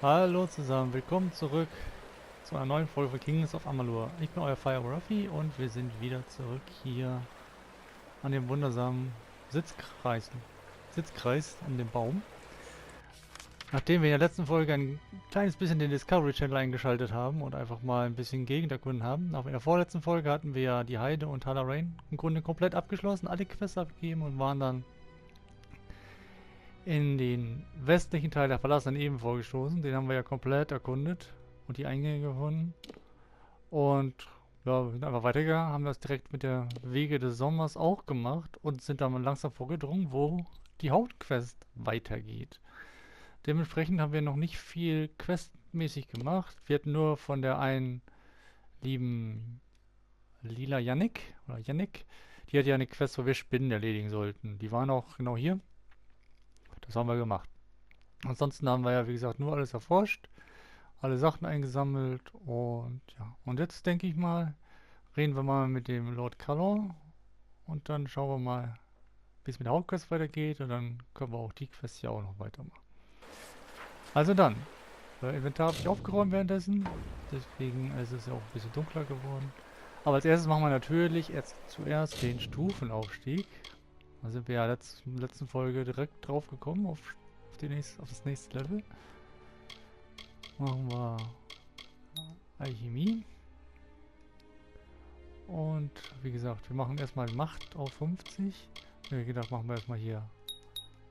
Hallo zusammen, willkommen zurück zu einer neuen Folge von Kings of Amalur. Ich bin euer Fireball-Ruffy und wir sind wieder zurück hier an dem wundersamen Sitzkreis an dem Baum. Nachdem wir in der letzten Folge ein kleines bisschen den Discovery Channel eingeschaltet haben und einfach mal ein bisschen Gegend erkunden haben. Auch in der vorletzten Folge hatten wir ja die Heide und Rain im Grunde komplett abgeschlossen, alle Quests abgegeben und waren dann in den westlichen Teil der verlassenen Ebene vorgestoßen. Den haben wir ja komplett erkundet und die Eingänge gefunden. Und ja, wir sind einfach weitergegangen, haben das direkt mit der Wege des Sommers auch gemacht und sind dann langsam vorgedrungen, wo die Hauptquest weitergeht. Dementsprechend haben wir noch nicht viel questmäßig gemacht. Wir hatten nur von der einen lieben Lila Yannick, die hat ja eine Quest, wo wir Spinnen erledigen sollten. Die waren auch genau hier. Das haben wir gemacht. Ansonsten haben wir ja, wie gesagt, nur alles erforscht, alle Sachen eingesammelt und ja. Und jetzt denke ich mal, reden wir mal mit dem Lord Calor und dann schauen wir mal, wie es mit der Hauptquest weitergeht und dann können wir auch die Quest hier auch noch weitermachen. Also dann, Inventar habe ich aufgeräumt währenddessen, deswegen ist es ja auch ein bisschen dunkler geworden. Aber als erstes machen wir natürlich jetzt zuerst den Stufenaufstieg. Da sind wir ja in der letzten Folge direkt drauf gekommen auf das nächste Level. Machen wir Alchemie. Und wie gesagt, wir machen erstmal Macht auf 50. Ich habe gedacht, machen wir erstmal hier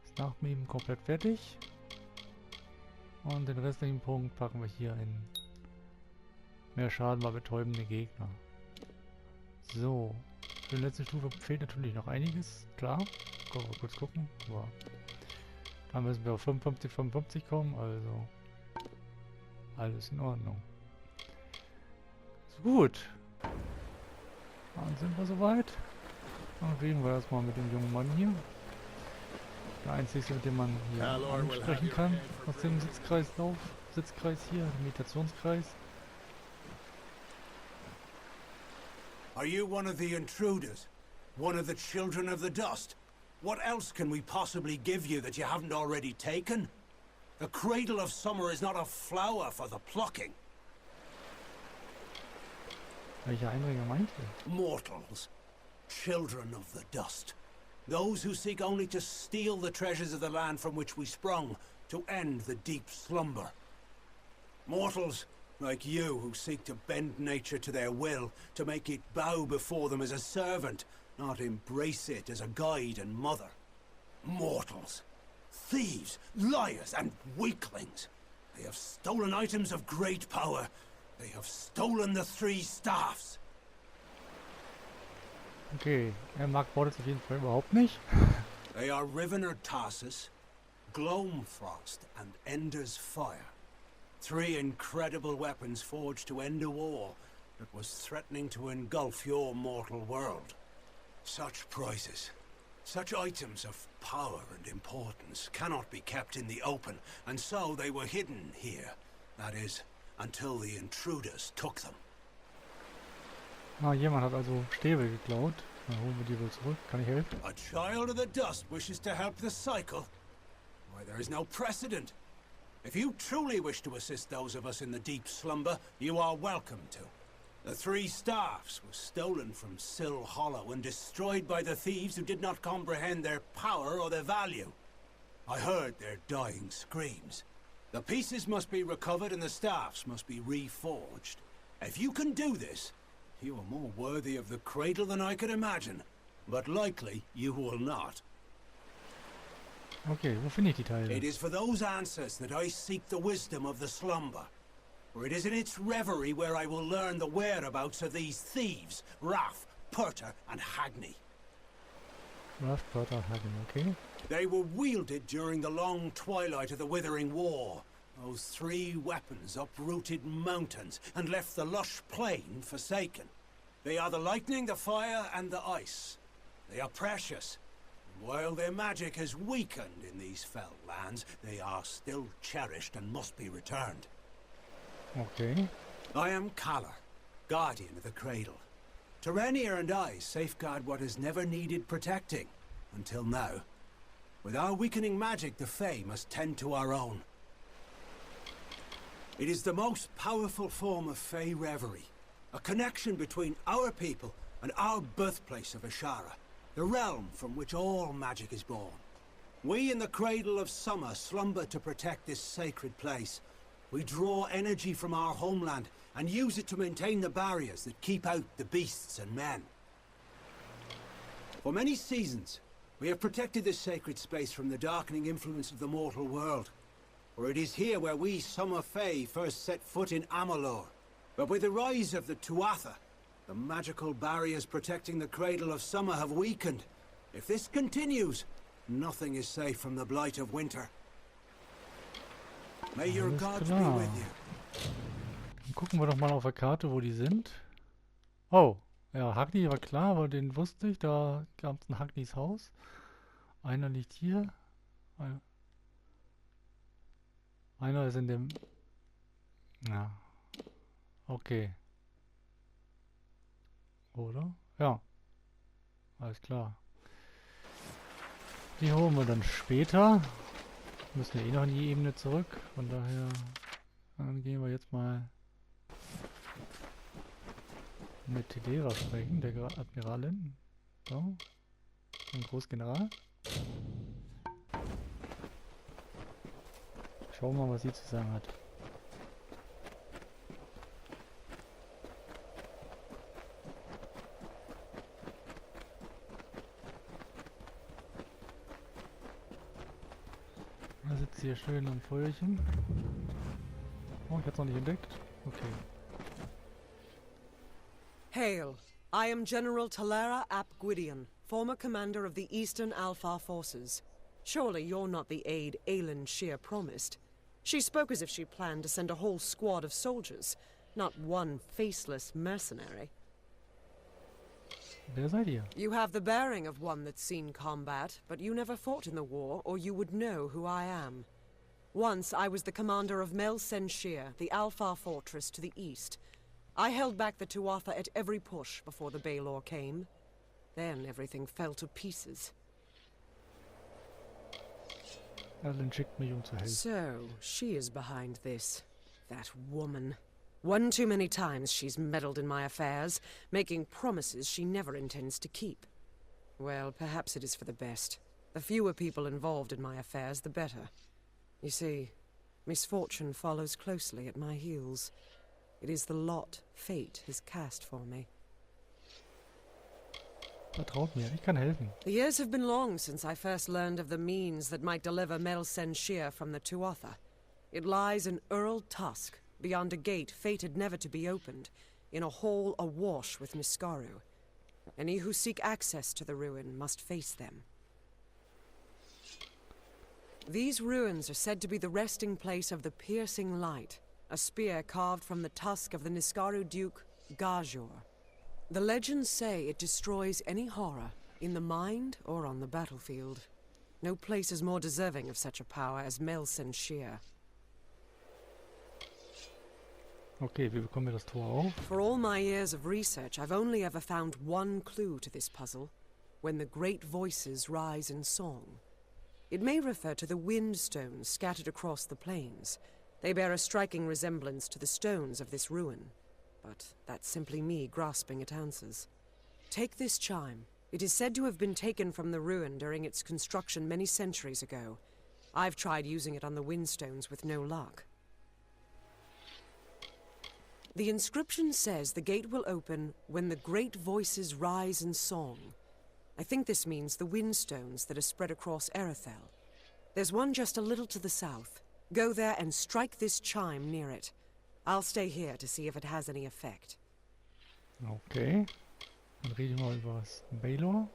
das Nachbeben komplett fertig. Und den restlichen Punkt packen wir hier in mehr Schaden bei betäubende Gegner. So. Für die letzte Stufe fehlt natürlich noch einiges, klar. Können wir kurz gucken. Aber da müssen wir auf 55 kommen, also alles in Ordnung. So, gut. Dann sind wir soweit. Dann reden wir erstmal mit dem jungen Mann hier. Der einzige, mit dem man hier ansprechen kann. Aus dem Sitzkreis hier, dem Meditationskreis. Are you one of the intruders? One of the children of the dust? What else can we possibly give you that you haven't already taken? The cradle of summer is not a flower for the plucking. Welcher Eindringer meint ihr? Mortals. Children of the dust. Those who seek only to steal the treasures of the land from which we sprung, to end the deep slumber. Mortals like you who seek to bend nature to their will, to make it bow before them as a servant, not embrace it as a guide and mother. Mortals. Thieves, liars, and weaklings. They have stolen items of great power. They have stolen the three staffs. Okay, er mag Mordes auf jeden Fall überhaupt nicht. They are Rivener Tarsus, Gloamfrost, and Ender's Fire. Three incredible weapons forged to end a war that was threatening to engulf your mortal world. Such prizes, such items of power and importance cannot be kept in the open, and so they were hidden here. That is, until the intruders took them. Ah, jemand hat also Stäbe geklaut. Dann holen wir die wohl zurück. Kann ich helfen? A child of the dust wishes to help the cycle? Why, there is no precedent. If you truly wish to assist those of us in the deep slumber, you are welcome to. The three staffs were stolen from Sill Hollow and destroyed by the thieves who did not comprehend their power or their value. I heard their dying screams. The pieces must be recovered and the staffs must be reforged. If you can do this, you are more worthy of the cradle than I could imagine. But likely you will not. Okay, wo finde ich die Teile? It is for those answers that I seek the wisdom of the slumber. For it is in its reverie where I will learn the whereabouts of these thieves, Raff, Purta, and Hagney. Raff, Purta, Hagney, okay. They were wielded during the long twilight of the Withering War. Those three weapons uprooted mountains and left the lush plain forsaken. They are the lightning, the fire, and the ice. They are precious. While their magic has weakened in these fell lands, they are still cherished and must be returned. Okay. I am Kalar, guardian of the cradle. Terenia and I safeguard what has never needed protecting, until now. With our weakening magic, the Fae must tend to our own. It is the most powerful form of Fey reverie. A connection between our people and our birthplace of Ashara, the realm from which all magic is born. We in the cradle of summer slumber to protect this sacred place. We draw energy from our homeland and use it to maintain the barriers that keep out the beasts and men. For many seasons, we have protected this sacred space from the darkening influence of the mortal world. For it is here where we Summer Fae first set foot in Amalur. But with the rise of the Tuatha, the magical barriers protecting the cradle of summer have weakened. If this continues, nothing is safe from the blight of winter. May your gods be with you. Dann gucken wir doch mal auf der Karte, wo die sind. Oh, ja, Hagni war klar, aber den wusste ich. Da gab es ein Hagnis Haus. Einer liegt hier. Einer ist in dem... Ja. Okay. Oder? Ja. Alles klar. Die holen wir dann später. Müssen wir eh noch in die Ebene zurück. Von daher dann gehen wir jetzt mal mit Telera sprechen, der Admiralin. So. Ein Großgeneral. Schauen wir mal, was sie zu sagen hat. Da sitzt sie hier schön am Feuerchen. Oh, ich hab's noch nicht entdeckt. Okay. Hail. I am General Telera ap Gwydion, former commander of the Eastern Alpha forces. Surely you're not the aide Aelin Shear promised. She spoke as if she planned to send a whole squad of soldiers, not one faceless mercenary. Wer seid ihr? You have the bearing of one that's seen combat, but you never fought in the war, or you would know who I am. Once I was the commander of Mel Sen Shear, the Alpha fortress to the east. I held back the Tuatha at every push before the Baelor came. Then everything fell to pieces. Alan schickt mich, zu helfen. So, she is behind this. That woman. One too many times she's meddled in my affairs, making promises she never intends to keep. Well, perhaps it is for the best. The fewer people involved in my affairs, the better. You see, misfortune follows closely at my heels. It is the lot fate has cast for me. Vertraut mir, ich kann helfen. The years have been long since I first learned of the means that might deliver Mel Sen Shear from the Tuatha. It lies in Earl Tusk, beyond a gate fated never to be opened, in a hall awash with Niskaru. Any who seek access to the ruin must face them. These ruins are said to be the resting place of the Piercing Light, a spear carved from the tusk of the Niskaru Duke, Gajor. The legends say it destroys any horror, in the mind or on the battlefield. No place is more deserving of such a power as Mel Sen Shear. Okay, wie bekommen wir das Tor auf? For all my years of research, I've only ever found one clue to this puzzle. When the great voices rise in song. It may refer to the wind stones scattered across the plains. They bear a striking resemblance to the stones of this ruin. But that's simply me grasping at answers. Take this chime. It is said to have been taken from the ruin during its construction many centuries ago. I've tried using it on the windstones with no luck. The inscription says the gate will open when the great voices rise in song. I think this means the windstones that are spread across Erethel. There's one just a little to the south. Go there and strike this chime near it. I'll stay here to see if it has any effect. Okay. Dann reden wir mal über was. Baelor?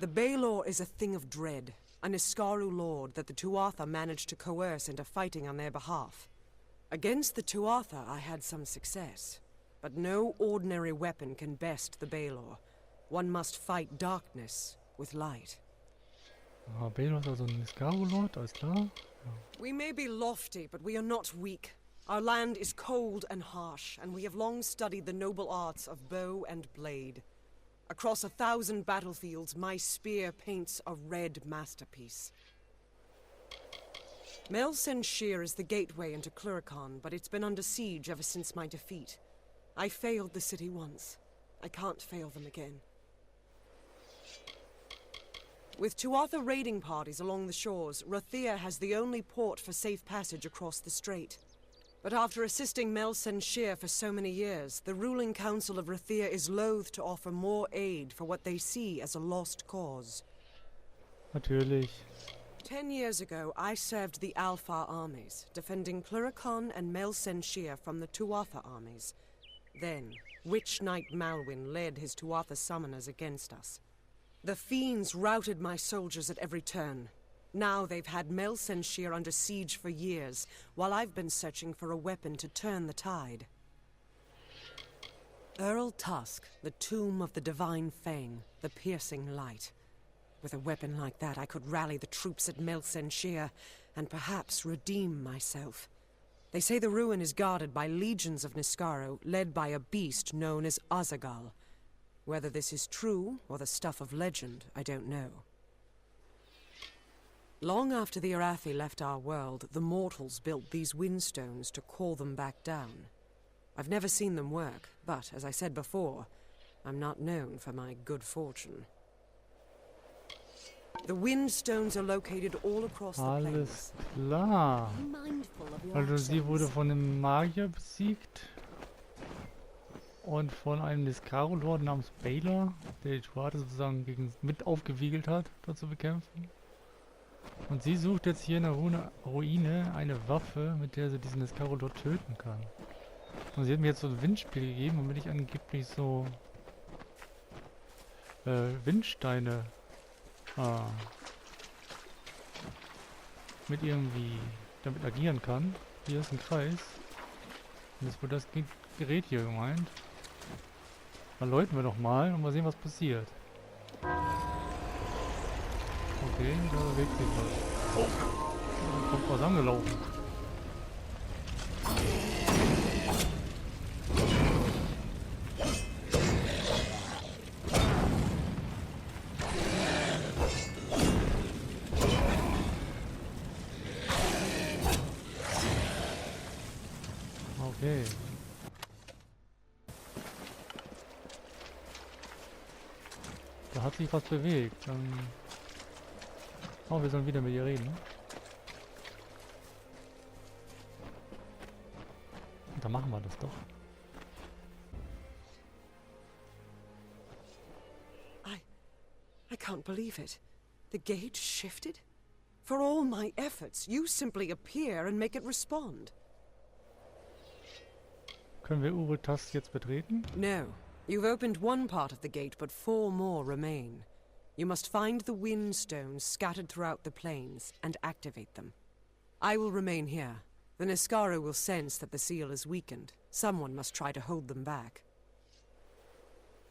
The Baelor is a thing of dread, a Niskaru lord that the Tuatha managed to coerce into fighting on their behalf. Against the Tuatha I had some success, but no ordinary weapon can best the Baelor. One must fight darkness with light. Ah, Baelor ist also ein Niskaru-Lord, alles klar. Ja. We may be lofty, but we are not weak. Our land is cold and harsh, and we have long studied the noble arts of bow and blade. Across 1,000 battlefields, my spear paints a red masterpiece. Sheer is the gateway into Cluracan, but it's been under siege ever since my defeat. I failed the city once. I can't fail them again. With Tuatha raiding parties along the shores, Rathia has the only port for safe passage across the strait. But after assisting Sheer for so many years, the ruling council of Rathia is loath to offer more aid for what they see as a lost cause. Natürlich. 10 years ago, I served the Alpha armies, defending Cluracan and Sheer from the Tuatha armies. Then, Witch Knight Malwyn led his Tuatha summoners against us. The fiends routed my soldiers at every turn. Now they've had Sheer under siege for years, while I've been searching for a weapon to turn the tide. Earl Tusk, the tomb of the Divine Fang, the piercing light. With a weapon like that, I could rally the troops at Sheer and perhaps redeem myself. They say the ruin is guarded by legions of Niskaro, led by a beast known as Azagal. Whether this is true or the stuff of legend, I don't know. Long after the Arathi left our world, the mortals built these windstones to call them back down. I've never seen them work, but, as I said before, I'm not known for my good fortune. The windstones are located all across the Alles plains. klar. Be mindful of your Also sie wurde actions. von einem Magier besiegt. Und von einem Niskaro-Lord namens Baylor, der die Tuatha sozusagen mit aufgewiegelt hat, dort zu bekämpfen. Und sie sucht jetzt hier in der Ruine eine Waffe, mit der sie diesen Niskaro-Lord töten kann. Und sie hat mir jetzt so ein Windspiel gegeben, damit ich angeblich so Windsteine mit irgendwie damit agieren kann. Hier ist ein Kreis. Und jetzt wird das Gerät hier gemeint. Dann läuten wir doch mal und mal sehen, was passiert. Okay, da bewegt sich was. Oh! Da kommt was angelaufen. Okay. Da hat sich was bewegt. Oh, wir sollen wieder mit ihr reden. Und dann machen wir das doch. I can't believe it. The gate shifted? For all my efforts, you simply appear and make it respond. Können wir Uritas jetzt betreten? No. You've opened one part of the gate, but 4 more remain. You must find the windstones scattered throughout the plains and activate them. I will remain here. The Niskaro will sense that the seal is weakened. Someone must try to hold them back.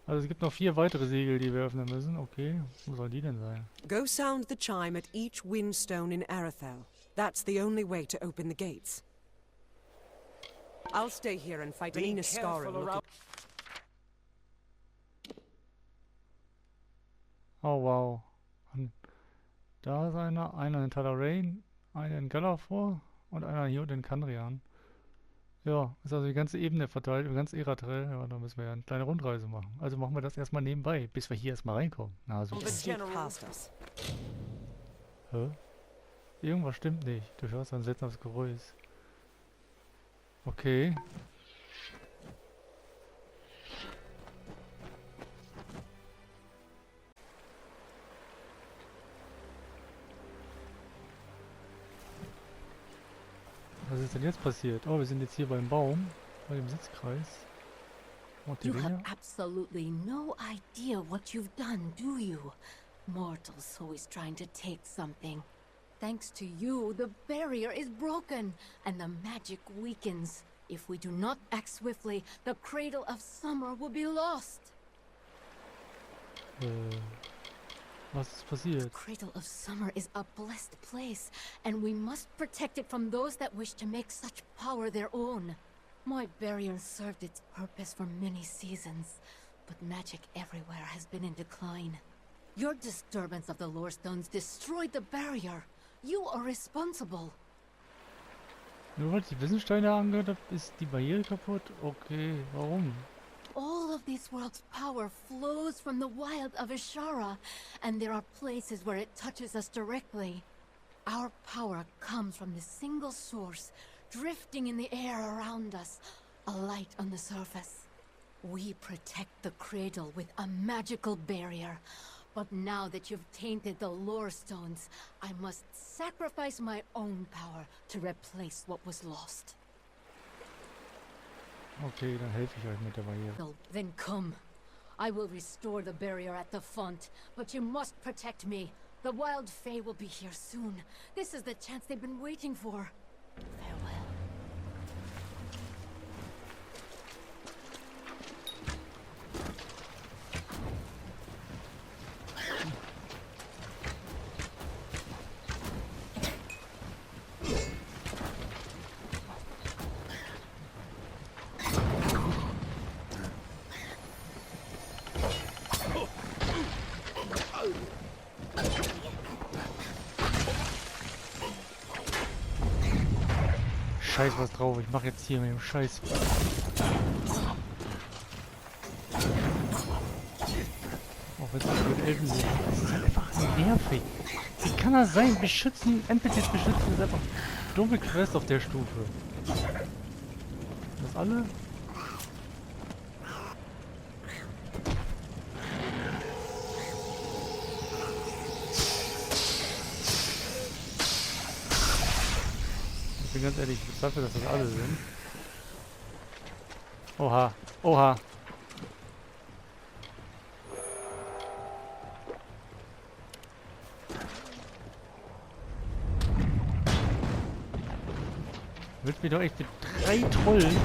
Also es gibt noch 4 weitere Siegel, die wir öffnen müssen. Okay, wo sollen die denn sein? Go sound the chime at each windstone in Arathel. That's the only way to open the gates. I'll stay here and fight any Niskaro looking. Oh wow. Und da ist einer in Talarain, einer in Galafur und einer hier in Kandrian. Ja, ist also die ganze Ebene verteilt, die ganze Eratrell. Ja, da müssen wir ja eine kleine Rundreise machen. Also machen wir das erstmal nebenbei, bis wir hier erstmal reinkommen. Na super. Hä? Irgendwas stimmt nicht. Du hörst ein seltsames Geräusch. Okay. Was ist denn jetzt passiert? Oh, wir sind jetzt hier beim Baum, bei dem Sitzkreis. Und die You have Ringe. absolutely no idea what you've done, do you? Mortals always trying to take something. Thanks to you, the barrier is broken, and the magic weakens. If we do not act swiftly, the Cradle of Summer will be lost. Was ist passiert? The Cradle of Summer is a blessed place, and we must protect it from those that wish to make such power their own. My barrier served its purpose for many seasons, but magic everywhere has been in decline. Your disturbance of the lore stones destroyed the barrier. You are responsible. Nur weil ich die Wissensteine angehört habe, ist die Barriere kaputt? Okay, warum? All of this world's power flows from the wild of Ishara, and there are places where it touches us directly. Our power comes from this single source, drifting in the air around us, a light on the surface. We protect the cradle with a magical barrier. But now that you've tainted the lore stones, I must sacrifice my own power to replace what was lost. Okay, dann helfe ich euch mit der Barriere. Well, then come. I will restore the barrier at the font, but you must protect me. The wild fae will be here soon. This is the chance they've been waiting for. Farewell. Scheiß was drauf, ich mache jetzt hier mit dem Scheiß. Auch wenn es mit Elfen sind, das ist halt einfach nervig. Wie kann das sein? Beschützen, NPCs beschützen ist einfach dumme Quest auf der Stufe. Das alle? Ich bin ganz ehrlich, ich bezweifle, dass das alle sind. Oha, oha. Wird mir doch echt mit 3 Trollen.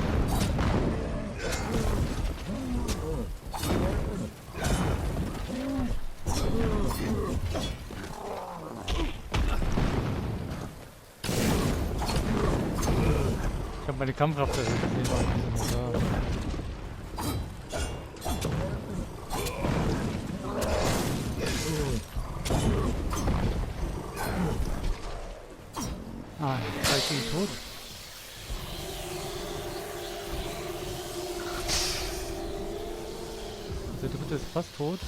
Ich habe meine Kampfkraft erhöht. Ah, ich bin tot. Der dritte ist fast tot.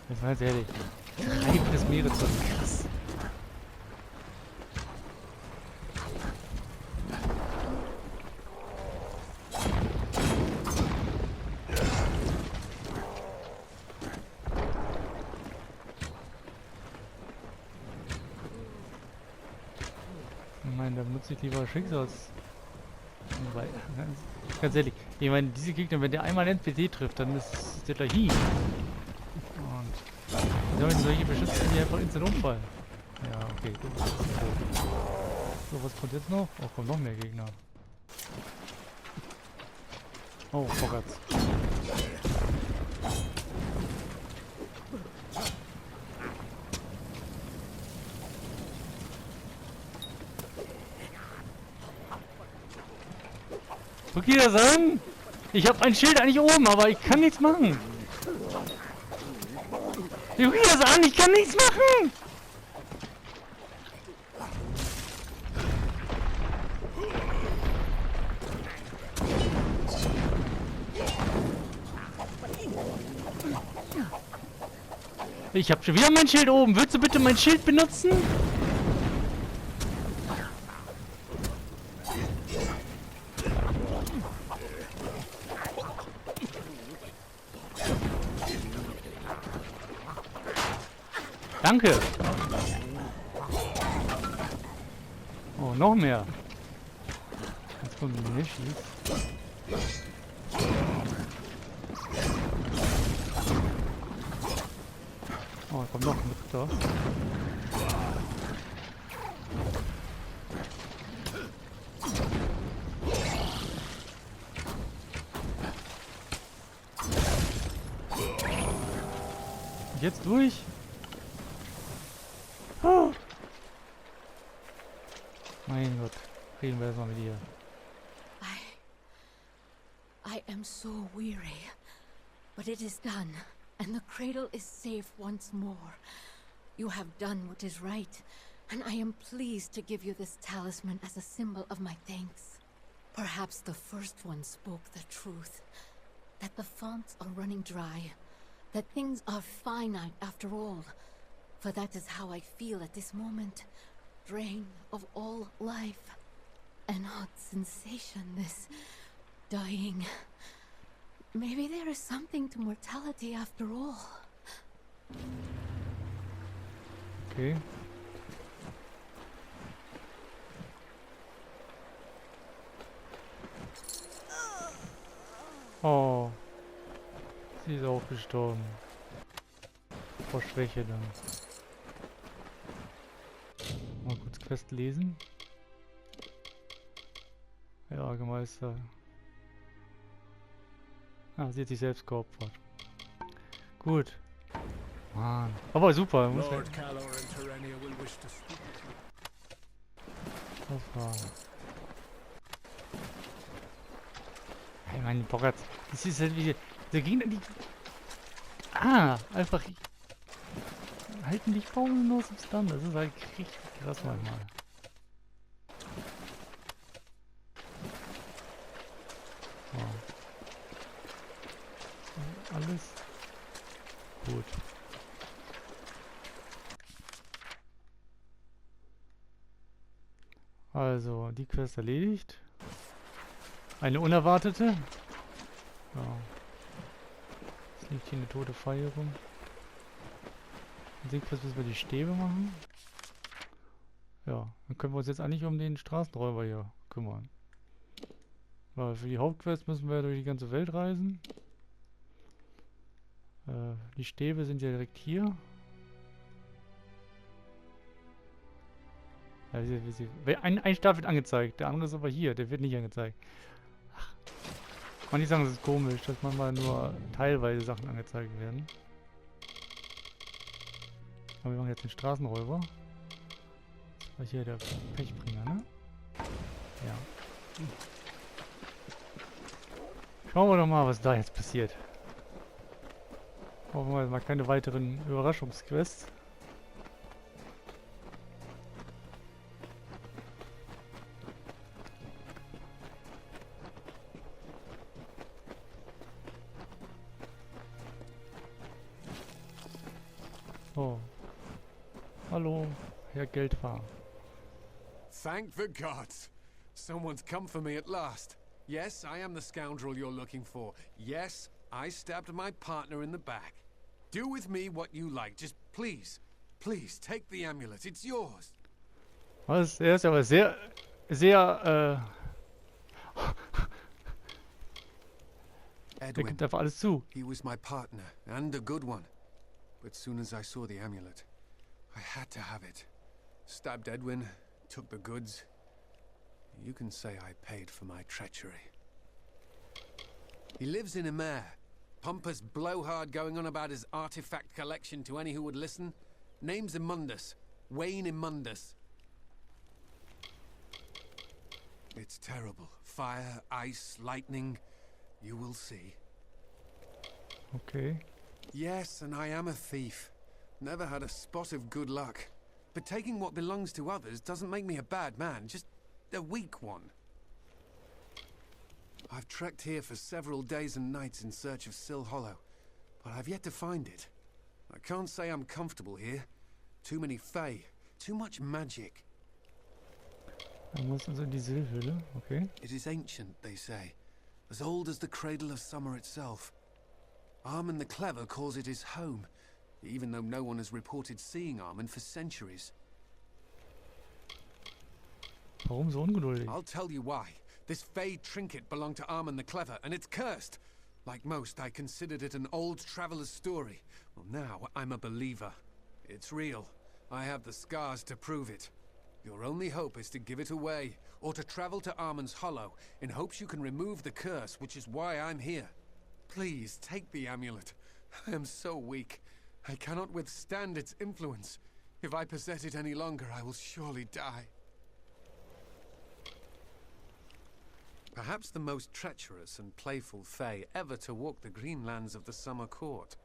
Das war jetzt ehrlich. Treiben des Meeres, das ist krass. Ich meine, da nutze ich lieber Schicksals... Weil, ganz ehrlich, ich meine, diese Gegner, wenn der einmal einen NPC trifft, dann ist der gleich hin. Und damit solche beschützen, die einfach instant umfallen. Ja, okay, gut. So, was kommt jetzt noch? Oh, kommen noch mehr Gegner. Oh, Fockers. Guck dir das an! Ich habe ein Schild eigentlich oben, aber ich kann nichts machen! Guck dir das an! Ich kann nichts machen! Ich habe schon wieder mein Schild oben! Würdest du bitte mein Schild benutzen? Danke! Oh, noch mehr! Jetzt kommt die nicht. Oh, da kommt noch ein Ritter. Jetzt durch? Mein Gott, reden wir erstmal mit ihr. I am so weary, but it is done, and the cradle is safe once more. You have done what is right, and I am pleased to give you this talisman as a symbol of my thanks. Perhaps the first one spoke the truth, that the fonts are running dry, that things are finite after all, for that is how I feel at this moment, drained of all life. An odd sensation, this dying. Maybe there is something to mortality after all. Okay. Oh. Sie ist auch gestorben. Vor Schwäche dann. Mal kurz Quest lesen. Ja, Gemeister. Ah, sie hat sich selbst geopfert. Gut. Mann. Aber super. Muss ja. Das war. Hey, mein Bockert. Das ist halt wie. Der Gegner, die. Ah! Einfach. Halten dich pausenlos im Stand. Das ist halt richtig krass manchmal. Wow. Alles gut. Also, die Quest erledigt. Eine unerwartete. Ja. Es liegt hier eine tote Feier rum. In der Quest müssen wir die Stäbe machen. Ja, dann können wir uns jetzt eigentlich um den Straßenräuber hier kümmern. Weil für die Hauptquest müssen wir durch die ganze Welt reisen. Die Stäbe sind ja direkt hier. Ja, ein Stab wird angezeigt, der andere ist aber hier, der wird nicht angezeigt. Ach. Man nicht sagen, das ist komisch, dass manchmal nur teilweise Sachen angezeigt werden. Aber wir machen jetzt den Straßenräuber. Das war hier der Pechbringer, ne? Ja. Schauen wir doch mal, was da jetzt passiert. Hoffen wir mal keine weiteren Überraschungsquests. Oh. Hallo, Herr Geldfahrer. Thank the gods. Someone's come for me at last. Yes, I am the scoundrel you're looking for. Yes, I stabbed my partner in the back. Do with me what you like. Just please, please take the amulet. It's yours. Was? Er ist aber sehr, er Edwin, gibt einfach alles zu. he was my partner, and a good one. But soon as I saw the amulet, I had to have it. Stabbed Edwin, took the goods. You can say I paid for my treachery. He lives in Hier. Pompous blowhard going on about his artifact collection to any who would listen. Name's Immundus. Wayne Immundus. It's terrible. Fire, ice, lightning. You will see. Okay. Yes, and I am a thief. Never had a spot of good luck. But taking what belongs to others doesn't make me a bad man, just a weak one. I've trekked here for several days and nights in search of Sill Hollow, but I've yet to find it. I can't say I'm comfortable here. Too many Fae, too much magic. Dann muss also in die Silhülle, okay. It is ancient, they say, as old as the cradle of summer itself. Armen the Clever calls it his home, even though no one has reported seeing Armen for centuries. Warum so ungeduldig? I'll tell you why. This Fae trinket belonged to Armen the Clever, and it's cursed. Like most, I considered it an old traveler's story. Well, now I'm a believer. It's real. I have the scars to prove it. Your only hope is to give it away, or to travel to Armen's Hollow, in hopes you can remove the curse, which is why I'm here. Please, take the amulet. I am so weak. I cannot withstand its influence. If I possess it any longer, I will surely die. Perhaps the most treacherous and playful Fae ever to walk the green lands of the Summer Court.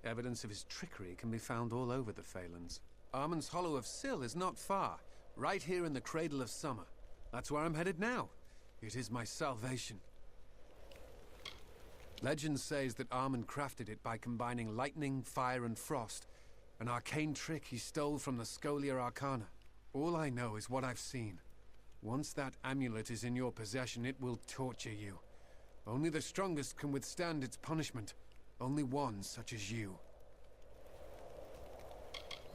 Evidence of his trickery can be found all over the Phalanx. Armand's Hollow of Syl is not far, right here in the Cradle of Summer. That's where I'm headed now. It is my salvation. Legend says that Armand crafted it by combining lightning, fire, and frost, an arcane trick he stole from the Scholia Arcana. All I know is what I've seen. Once that amulet is in your possession, it will torture you. Only the strongest can withstand its punishment. Only one such as you.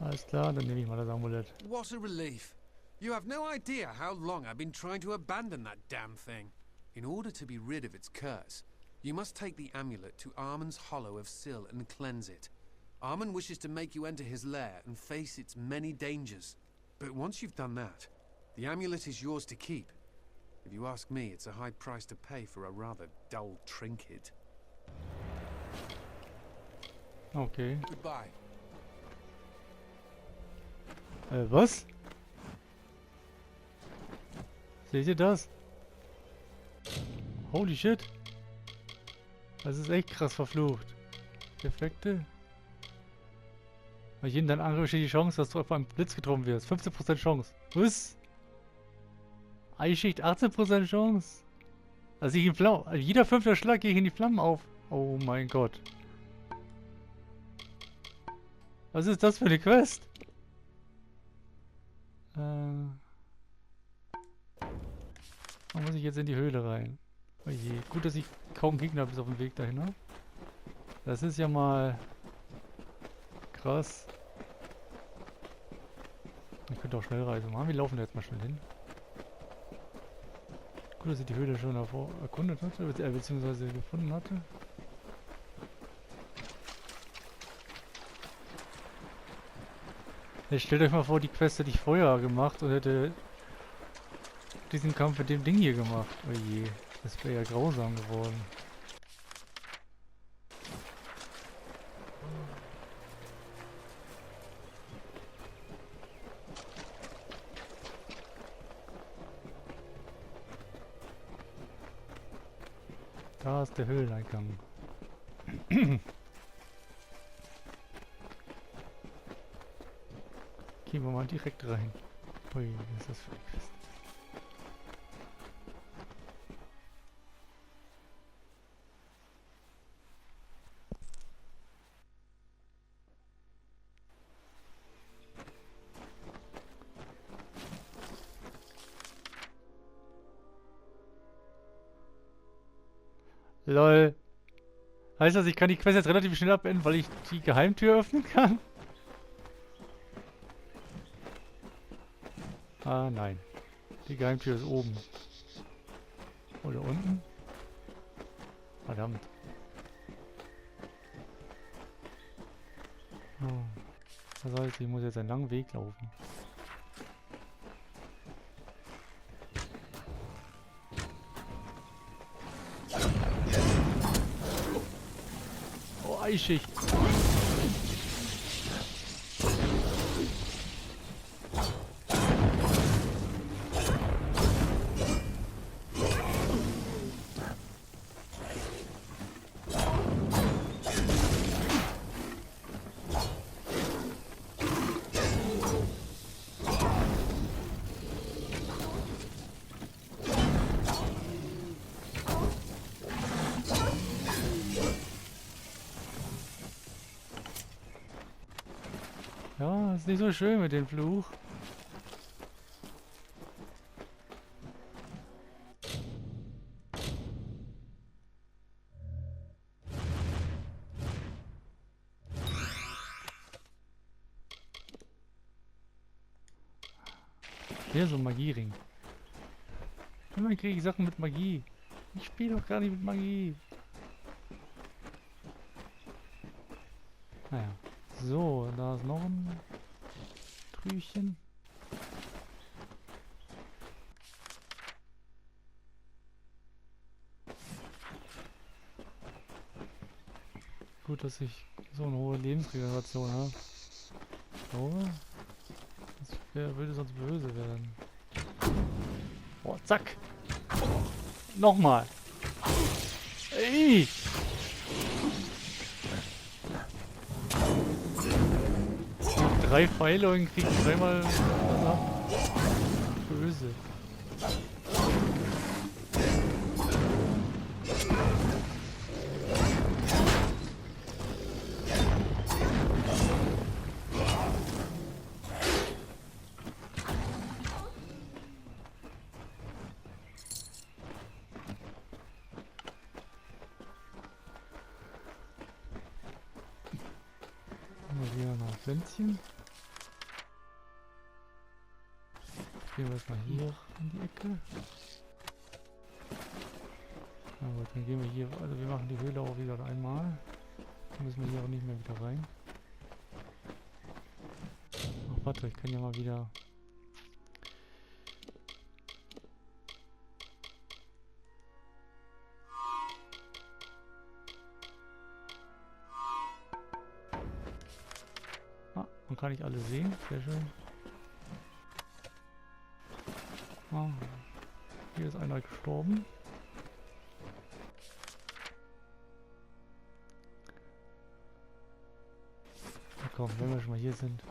Alles klar, dann nehme ich mal das Amulett. What a relief. You have no idea how long I've been trying to abandon that damn thing. In order to be rid of its curse, you must take the amulet to Armand's Hollow of Syl and cleanse it. Armand wishes to make you enter his lair and face its many dangers. But once you've done that, the amulet is yours to keep. If you ask me, it's a high price to pay for a rather dull trinket. Okay. Goodbye. Was? Seht ihr das? Holy shit. Das ist echt krass verflucht. Effekte. Bei jedem deinem Angriff steht die Chance, dass du auf einen Blitz getroffen wirst. 15% Chance. Was? Eisschicht 18% Chance. Also ich in Flammen. Jeder 5. Schlag gehe ich in die Flammen auf. Oh mein Gott. Was ist das für eine Quest? Da muss ich jetzt in die Höhle rein. Oh je. Gut, dass ich kaum Gegner bis auf den Weg dahin habe. Das ist ja mal krass. Ich könnte auch Schnellreise machen. Wir laufen da jetzt mal schnell hin. Gut, dass ich die Höhle schon erkundet hatte, beziehungsweise gefunden hatte. Jetzt stellt euch mal vor, die Quest hätte ich vorher gemacht und hätte diesen Kampf mit dem Ding hier gemacht. Oh je, das wäre ja grausam geworden. Da ist der Höhleneingang. Gehen wir mal direkt rein. Ui, was ist das für eine Quest? LOL. Heißt das, ich kann die Quest jetzt relativ schnell abenden, weil ich die Geheimtür öffnen kann? Ah, nein. Die Geheimtür ist oben. Oder unten? Verdammt. Oh. Das heißt, ich muss jetzt einen langen Weg laufen. Oh, Eisschicht. Ja, ist nicht so schön mit dem Fluch. Hier so ein Magiering. Immer kriege ich Sachen mit Magie. Ich spiele doch gar nicht mit Magie. Naja. So, da ist noch ein Trüchen. Gut, dass ich so eine hohe Lebensregeneration habe. So. Wer würde sonst böse werden? Oh, zack! Nochmal! Ey! Drei Pfeile und kriegt dreimal was ab. Böse. Hier noch Pflänzchen. Gehen wir erstmal hier in die Ecke. Na gut, dann gehen wir hier, also wir machen die Höhle auch wieder einmal. Dann müssen wir hier auch nicht mehr wieder rein. Ach warte, ich kann ja mal wieder... Ah, man kann nicht alle sehen, sehr schön. Ah, hier ist einer gestorben. Na komm, wenn wir schon mal hier sind.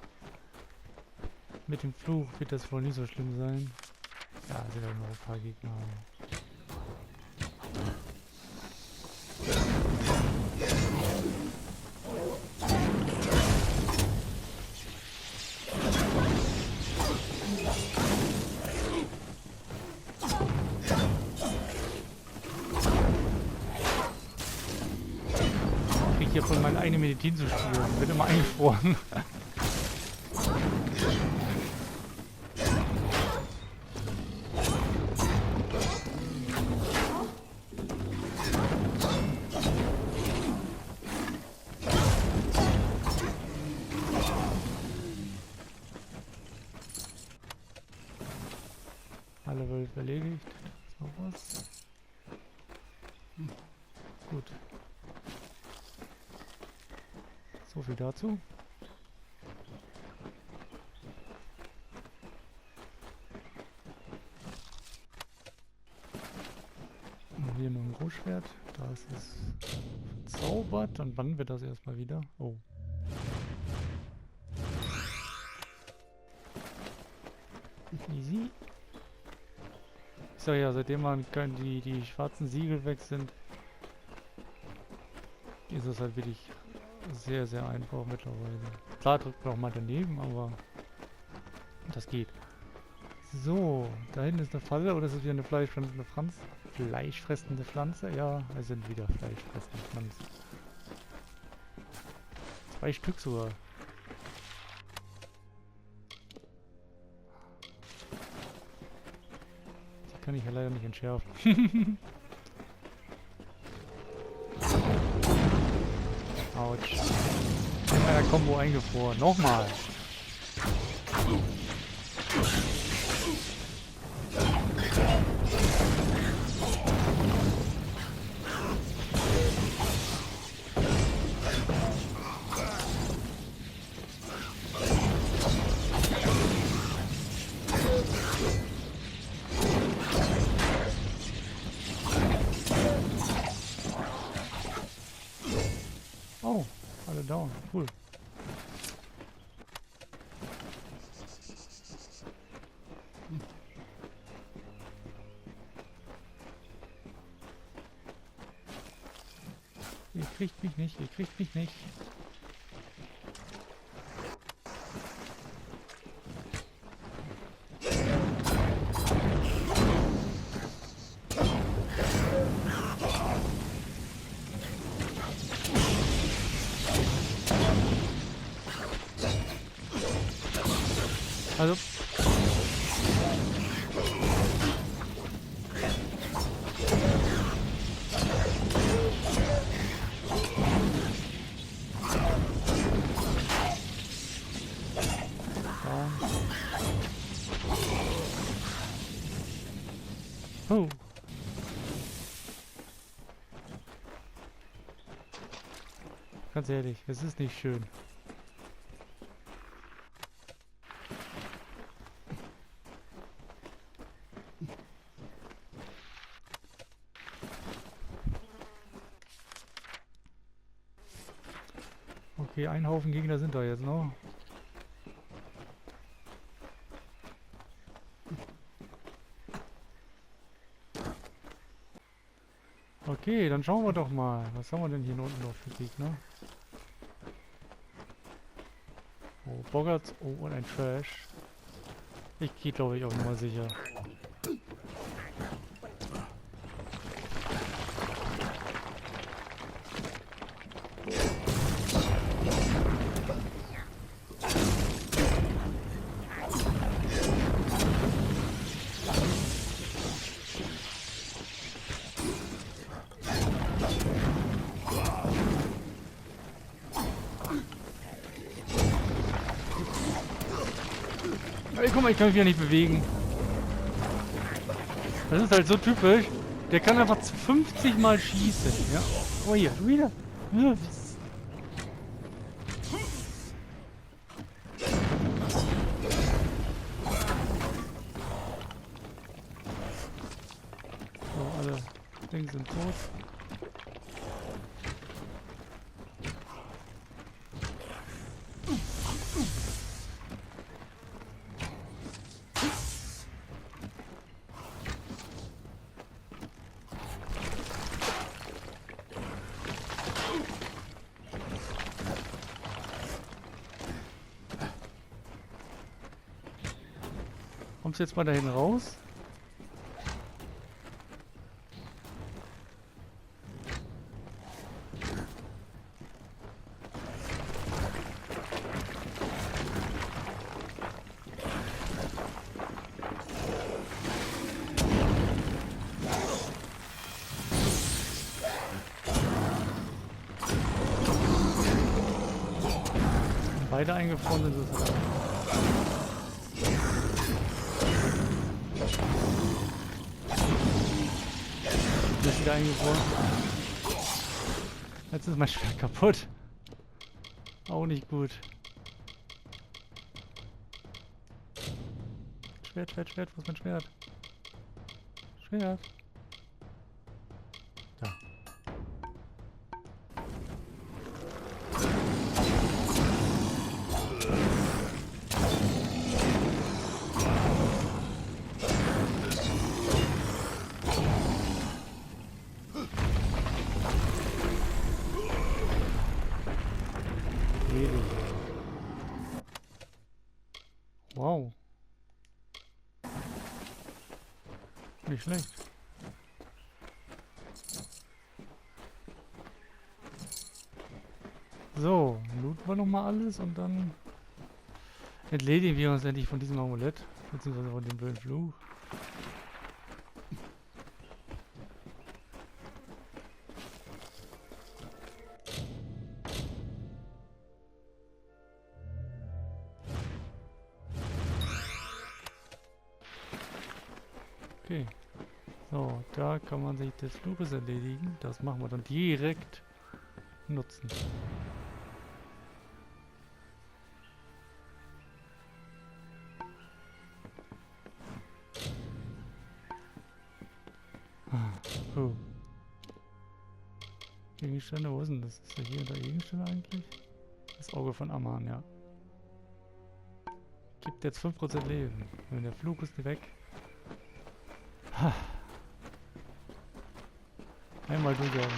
Mit dem Fluch wird das wohl nicht so schlimm sein. Ja, sind ja nur ein paar Gegner. Hier von meinen eigenen Medizin zu spielen. Wird immer eingefroren. Alle Welt erledigt. Noch was? Gut. So viel dazu. Und hier noch ein Großschwert. Da ist es verzaubert. Und wann wird das erstmal wieder? Oh. Easy. Ich sag ja, seitdem man die schwarzen Siegel weg sind, ist es halt wirklich sehr, sehr einfach mittlerweile. Klar drückt man auch mal daneben, aber das geht. So, da hinten ist eine Falle, oder ist es wieder eine fleischfressende Pflanze? Fleischfressende Pflanze? Ja, es sind wieder fleischfressende Pflanzen. 2 Stück sogar. Die kann ich ja leider nicht entschärfen. Autsch. In einer Combo eingefroren. Nochmal. Oh, alle down. Cool. Ihr kriegt mich nicht, ihr kriegt mich nicht. Also. Oh. Ganz ehrlich, es ist nicht schön. Okay, ein Haufen Gegner sind da jetzt noch. Okay, dann schauen wir doch mal. Was haben wir denn hier unten noch für Gegner? Oh, Boggarts. Oh, und ein Trash. Ich gehe, glaube ich, auch nochmal sicher. Ey, guck mal, ich kann mich wieder nicht bewegen. Das ist halt so typisch. Der kann einfach 50 Mal schießen. Ja. Oh, hier, wieder. Ja. So, alle Dinge sind tot. Kommst du jetzt mal dahin raus? Beide eingefroren sind es. Das ist wieder eingefroren. Jetzt ist mein Schwert kaputt. Auch nicht gut. Schwert, Schwert, Schwert. Wo ist mein Schwert? Schwert. Da. Wow. Nicht schlecht. So, looten wir nochmal alles und dann entledigen wir uns endlich von diesem Amulett, beziehungsweise von dem blöden Fluch. Okay. So, da kann man sich des Fluches erledigen. Das machen wir dann direkt nutzen. Oh. Gegenstände, wo ist denn das? Ist ja hier der Gegenstände eigentlich? Das Auge von Aman, ja. Gibt jetzt 5% Leben. Wenn der Flug ist weg. Einmal durchjagen.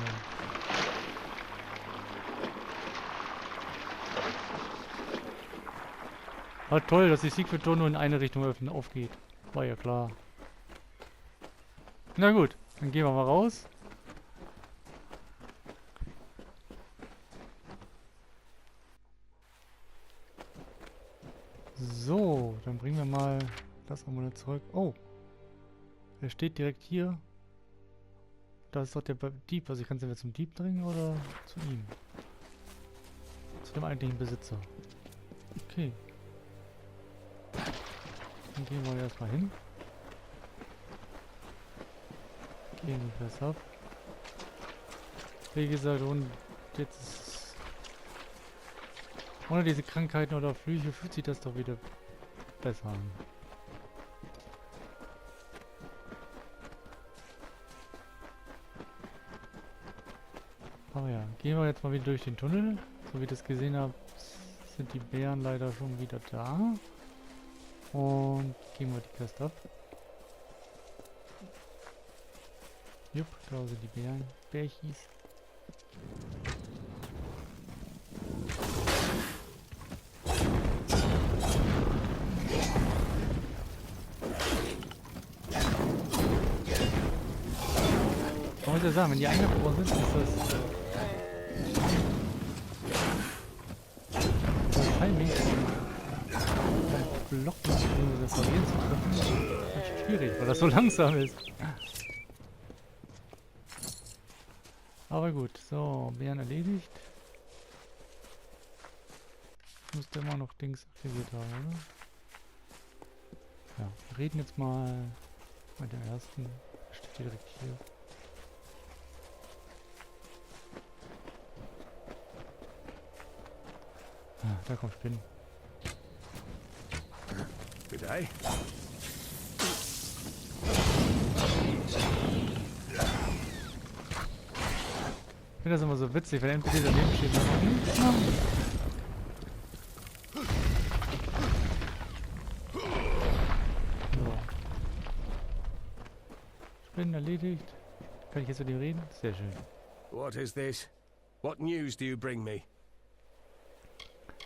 War toll, dass die Secret Door nur in eine Richtung aufgeht. War ja klar. Na gut, dann gehen wir mal raus. So, dann bringen wir mal das Amulett zurück. Oh, er steht direkt hier. Da ist doch der Dieb. Also ich kann es entweder zum Dieb bringen oder zu ihm. Zu dem eigentlichen Besitzer. Okay. Dann gehen wir erstmal hin. Gehen wir das ab. Wie gesagt, und jetzt ohne diese Krankheiten oder Flüche fühlt sich das doch wieder besser an. Aber ja, gehen wir jetzt mal wieder durch den Tunnel so wie ich das gesehen habe, sind die Bären leider schon wieder da. Und gehen wir die Quest ab. Jupp, da sind die Bären. Bärchis. Man muss ja sagen, wenn die eingefroren sind, ist das Timing Blocken, um das Parieren zu treffen, echt schwierig, weil das so langsam ist. Aber gut, so, Bären erledigt. Ich müsste immer noch Dings aktiviert haben, oder? Ja, wir reden jetzt mal mit dem ersten. Der steht hier direkt hier. Ah, da kommt Spinnen. Good day. Ich finde das immer so witzig, wenn NPC daneben steht. So. Spinnen erledigt. Kann ich jetzt mit ihm reden? Sehr schön. What is this? What news do you bring me?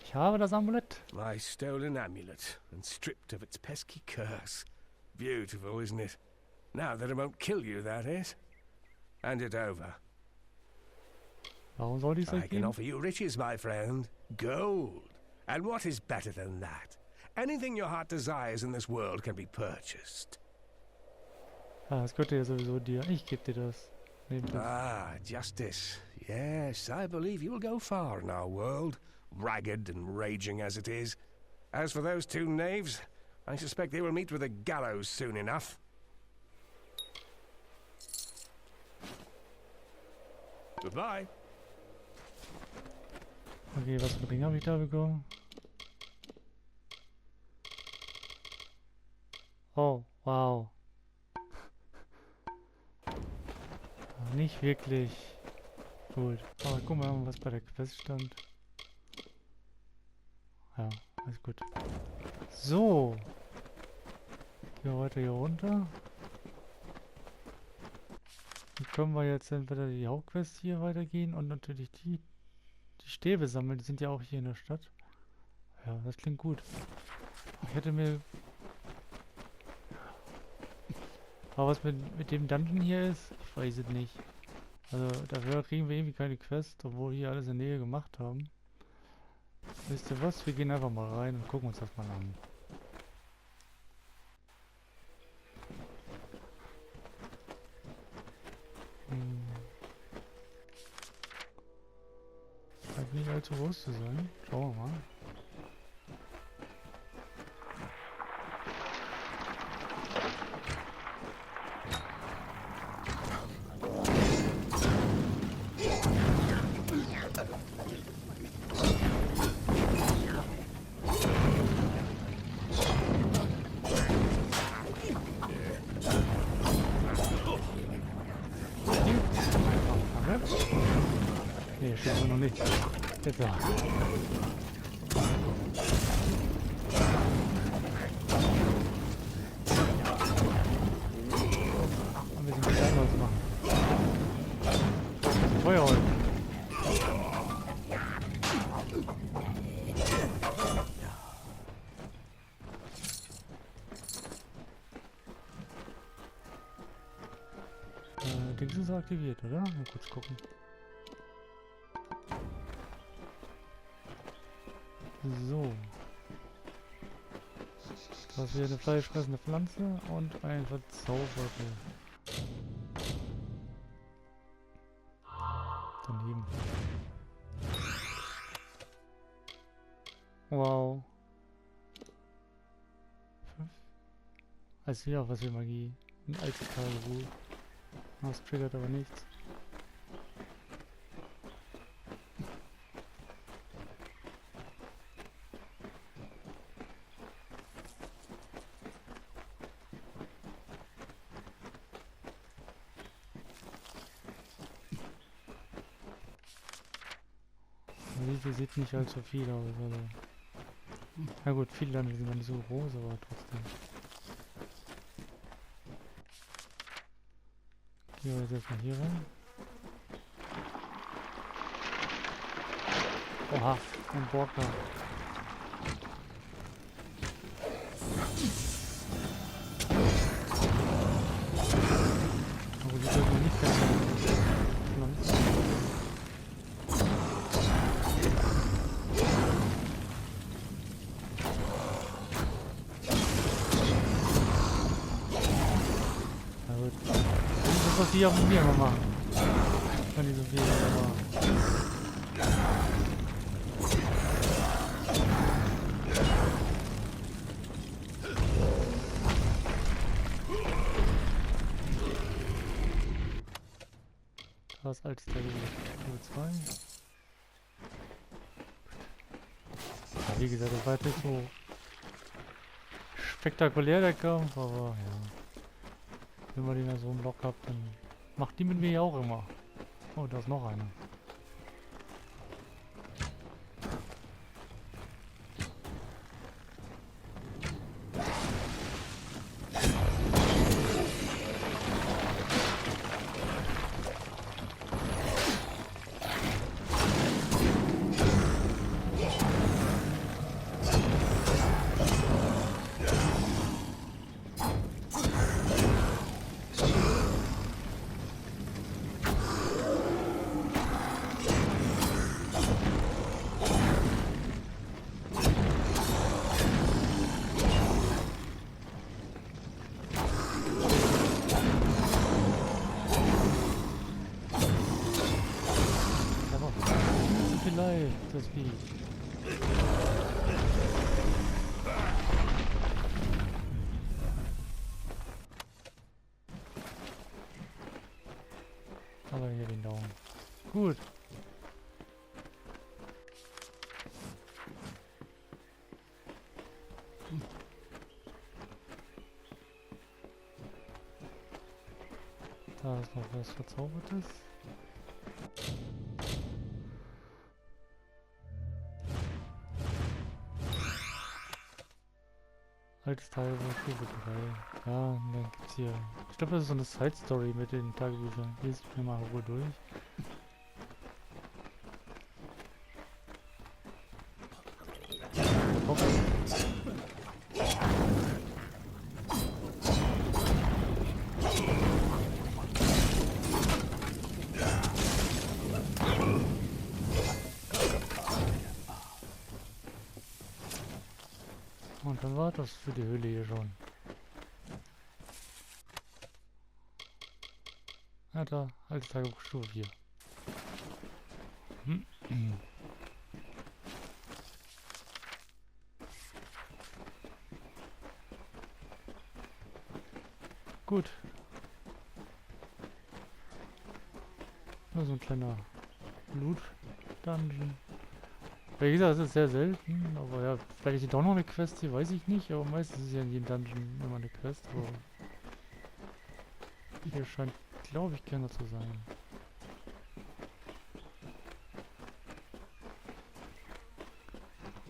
Ich habe das Amulett. My stolen amulet, and stripped of its pesky curse. Beautiful, isn't it? Now that it won't kill you, that is. Hand it over. Warum soll ich es I euch can geben? offer you riches, my friend. Gold. And what is better than that? Anything your heart desires in this world can be purchased. Ah, das gehört ja sowieso dir. Ich gebe dir das. Nehmt das. Ah, justice. Yes, I believe you will go far in our world, ragged and raging as it is. As for those two knaves, I suspect they will meet with a gallows soon enough. Goodbye. Okay, was für Ringe habe ich da bekommen? Oh, wow. Nicht wirklich gut. Aber guck mal, was bei der Quest stand. Ja, alles gut. So. Gehen wir weiter hier runter. Dann können wir jetzt entweder die Hauptquest hier weitergehen und natürlich die Stäbe sammeln. Die sind ja auch hier in der Stadt. Ja, das klingt gut. Ich hätte mir... Aber was mit dem Dungeon hier ist, ich weiß es nicht. Also dafür kriegen wir irgendwie keine Quest, obwohl wir hier alles in der Nähe gemacht haben. Wisst ihr was? Wir gehen einfach mal rein und gucken uns das mal an. Scheint nicht allzu groß zu sein. Schauen wir mal. Nee, steht noch nicht. Jetzt auch. Ein bisschen kleiner machen. Feuerholz. Dings ist aktiviert, oder? Mal kurz gucken. So. Das ist hier eine fleischfressende Pflanze und ein Verzauberte. Daneben. Wow. 5. Also hier auch was für Magie. Ein altes Tagebuch. Das triggert aber nichts. ihr seht nicht allzu viel aus. Also. Na gut, viele Lande sind noch nicht so groß, aber trotzdem. Gehen wir jetzt erstmal hier rein. Oha, ein Borgler. Aber die sollten wir nicht fertig. Was die auf mir immer machen. Kann die so viel, aber. Das altes Teil Level 2. Ja, wie gesagt, das war jetzt nicht so spektakulär der Kampf, aber ja. Wenn man den da so im Block habt, dann macht die mit mir ja auch immer. Oh, da ist noch einer. Das Vieh. Aber hier den Daumen. Gut. Da ist noch was Verzaubertes. Altes Teil von Stufe 3. Ja, und dann gibt's hier. Ich glaube, das ist so eine Side-Story mit den Tagebüchern. Lest mir mal in Ruhe durch. Und dann war das für die Höhle hier schon. Alter, altes Tagebuch Stufe 4. Gut. Nur so ein kleiner Loot-Dungeon. Wie gesagt, das ist sehr selten, aber ja, vielleicht ist doch noch eine Quest hier, weiß ich nicht, aber meistens ist ja in jedem Dungeon immer eine Quest, aber hier scheint, glaube ich, keiner zu sein.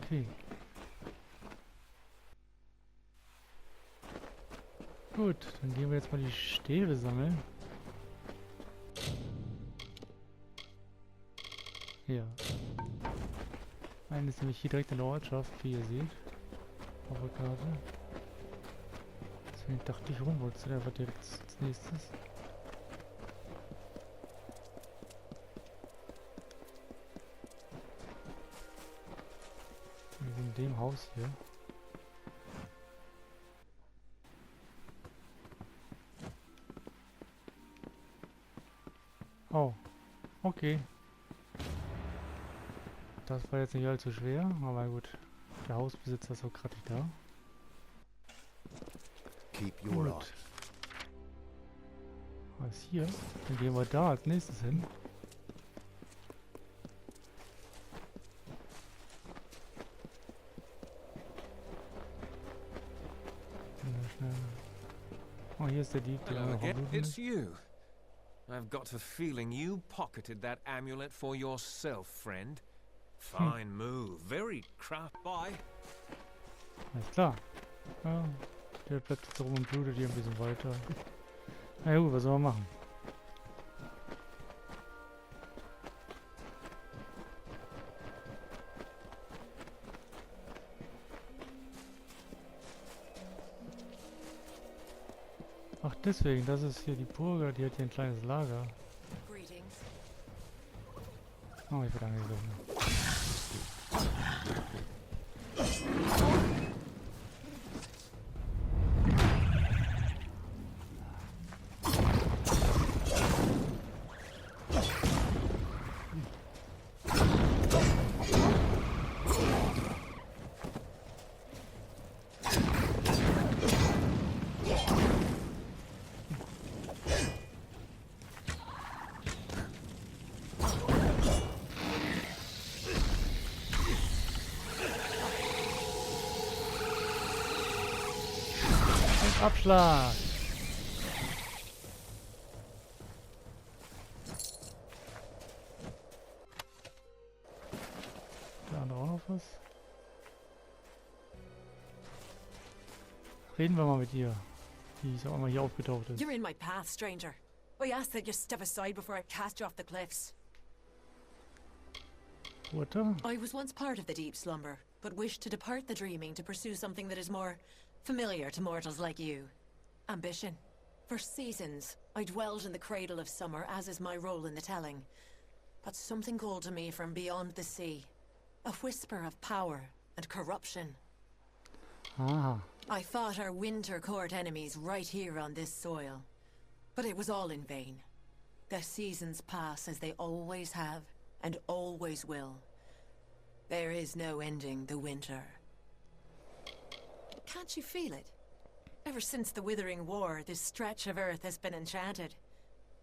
Okay. Gut, dann gehen wir jetzt mal die Stäbe sammeln. Ja. Einen ist nämlich hier direkt in der Ortschaft, wie ihr seht. Auf der Karte. Deswegen dachte ich, wolltest du einfach direkt als nächstes. Wir sind in dem Haus hier. Oh, okay. Das war jetzt nicht allzu schwer, aber gut. Der Hausbesitzer ist auch gerade nicht da. Gut. Was ist hier? Dann gehen wir da als nächstes hin. Schnell. Oh, hier ist der Dieb, der Hello noch again, am Bluten it's ist. you. I've got a feeling you pocketed that amulet for yourself, friend. Fine move. Very craft. Bye. Alles klar. Ja, der bleibt jetzt rum und blutet hier ein bisschen weiter. Na ja, gut, was soll man machen? Ach, deswegen, das ist hier die Purga, die hat hier ein kleines Lager. Oh, ich werde angegriffen. Abschlag! Der andere auch noch was? Reden wir mal mit ihr, die ist auch einmal hier aufgetaucht ist. You're in my path, stranger. I ask that you step aside before I cast you off the cliffs. What? I was once part of the deep slumber, but wished to depart the dreaming to pursue something that is more familiar to mortals like you. Ambition. For seasons, I dwelled in the cradle of summer, as is my role in the telling. But something called to me from beyond the sea. A whisper of power and corruption. Ah. I fought our winter court enemies right here on this soil. But it was all in vain. The seasons pass as they always have, and always will. There is no ending the winter. Can't you feel it? Ever since the Withering War, this stretch of earth has been enchanted.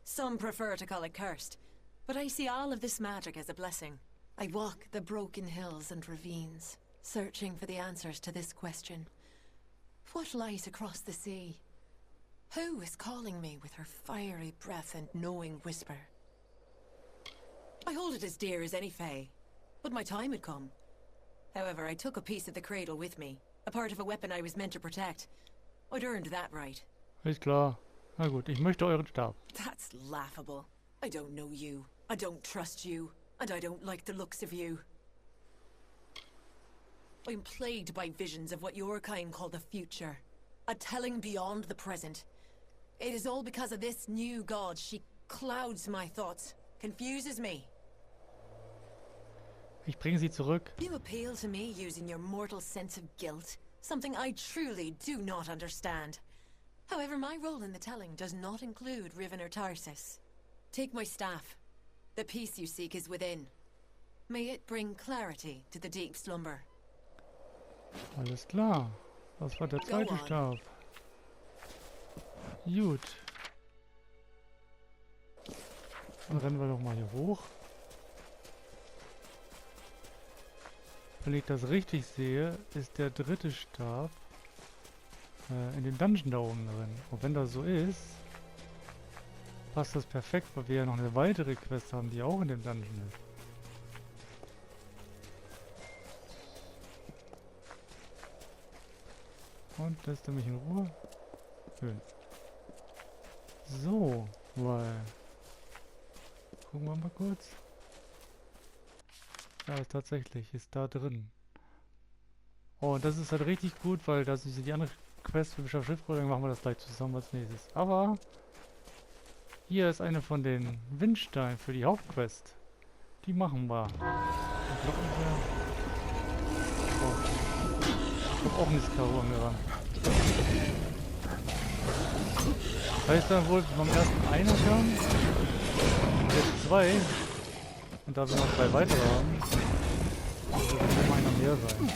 Some prefer to call it cursed, but I see all of this magic as a blessing. I walk the broken hills and ravines, searching for the answers to this question. What lies across the sea? Who is calling me with her fiery breath and knowing whisper? I hold it as dear as any fae, but my time had come. However, I took a piece of the cradle with me, a part of a weapon I was meant to protect. I'd earned that right. Ist klar. Na gut, ich möchte euren Stab. That's laughable. I don't know you. I don't trust you. And I don't like the looks of you. I'm plagued by visions of what your kind call the future. A telling beyond the present. It is all because of this new god. She clouds my thoughts, confuses me. Ich bringe sie zurück. You appeal to me using your mortal sense of guilt. Something I truly do not understand. However, my role in the telling does not include Riven or Tarsus. Take my staff. The peace you seek is within. May it bring clarity to the deep slumber. Alles klar. Das war der zweite Stab. Gut. Dann rennen wir doch mal hier hoch. Wenn ich das richtig sehe, ist der dritte Stab in dem Dungeon da oben drin. Und wenn das so ist, passt das perfekt, weil wir ja noch eine weitere Quest haben, die auch in dem Dungeon ist. Und lässt er mich in Ruhe? Schön. So, weil... Gucken wir mal kurz. Ja, tatsächlich, ist da drin. Oh, und das ist halt richtig gut, weil das ist die andere Quest für Bischof Schiffbruder, dann machen wir das gleich zusammen als nächstes. Aber hier ist eine von den Windsteinen für die Hauptquest. Die machen wir. Oh. Ich hab auch nichts Karo angerannt. Das heißt dann wohl, beim ersten eine kam, jetzt zwei. Und da wir noch 3 weitere haben, wird immer einer mehr sein.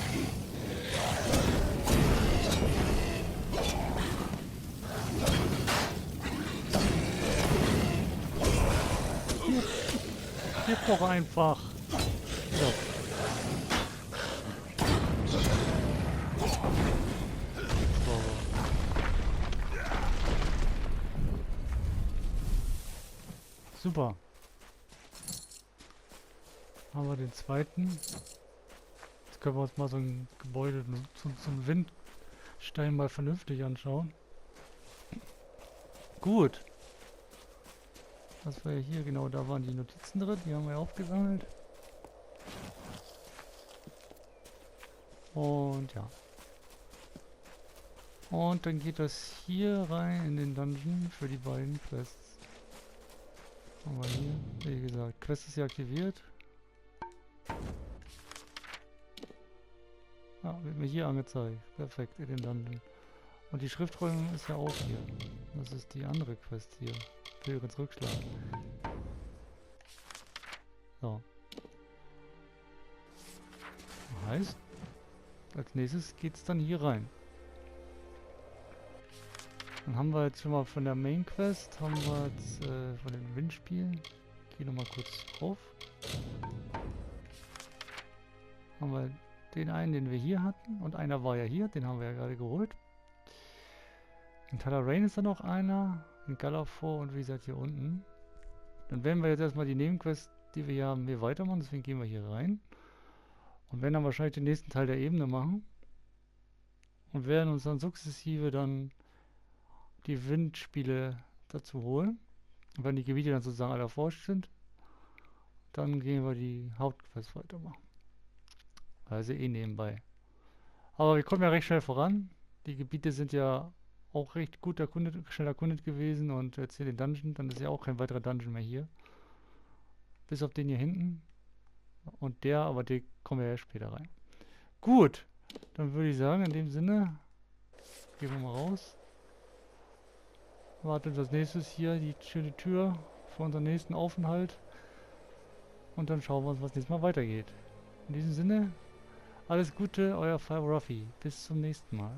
Gib doch einfach. So. Super. Haben wir den zweiten. Jetzt können wir uns mal so ein Gebäude zum Windstein mal vernünftig anschauen. Gut. Was war ja hier? Genau, da waren die Notizen drin. Die haben wir aufgesammelt. Und ja. Und dann geht das hier rein in den Dungeon für die beiden Quests. Haben wir hier. Wie gesagt, Quest ist ja aktiviert. Ah, wird mir hier angezeigt. Perfekt, in den Dungeon. Und die Schriftrollen ist ja auch hier. Das ist die andere Quest hier. Pilgerins Rückschlag. So. Heißt, als nächstes geht's dann hier rein. Dann haben wir jetzt schon mal von der Main Quest, haben wir jetzt von den Windspielen. Ich gehe nochmal kurz drauf. Haben wir den einen, den wir hier hatten. Und einer war ja hier, den haben wir ja gerade geholt. In Rain ist da noch einer. In Galafo und wie gesagt hier unten. Dann werden wir jetzt erstmal die Nebenquest, die wir hier haben, hier weitermachen. Deswegen gehen wir hier rein. Und werden dann wahrscheinlich den nächsten Teil der Ebene machen. Und werden uns dann sukzessive dann die Windspiele dazu holen. Und wenn die Gebiete dann sozusagen alle erforscht sind, dann gehen wir die Hauptquest weitermachen. Also eh nebenbei. Aber wir kommen ja recht schnell voran. Die Gebiete sind ja auch recht gut schnell erkundet gewesen. Und jetzt hier den Dungeon, dann ist ja auch kein weiterer Dungeon mehr hier. Bis auf den hier hinten. Und der, aber den kommen wir ja später rein. Gut, dann würde ich sagen, in dem Sinne, gehen wir mal raus. Wartet uns als nächstes hier die schöne Tür für unseren nächsten Aufenthalt. Und dann schauen wir uns, was nächstes Mal weitergeht. In diesem Sinne, alles Gute, euer Fireball-Ruffy. Bis zum nächsten Mal.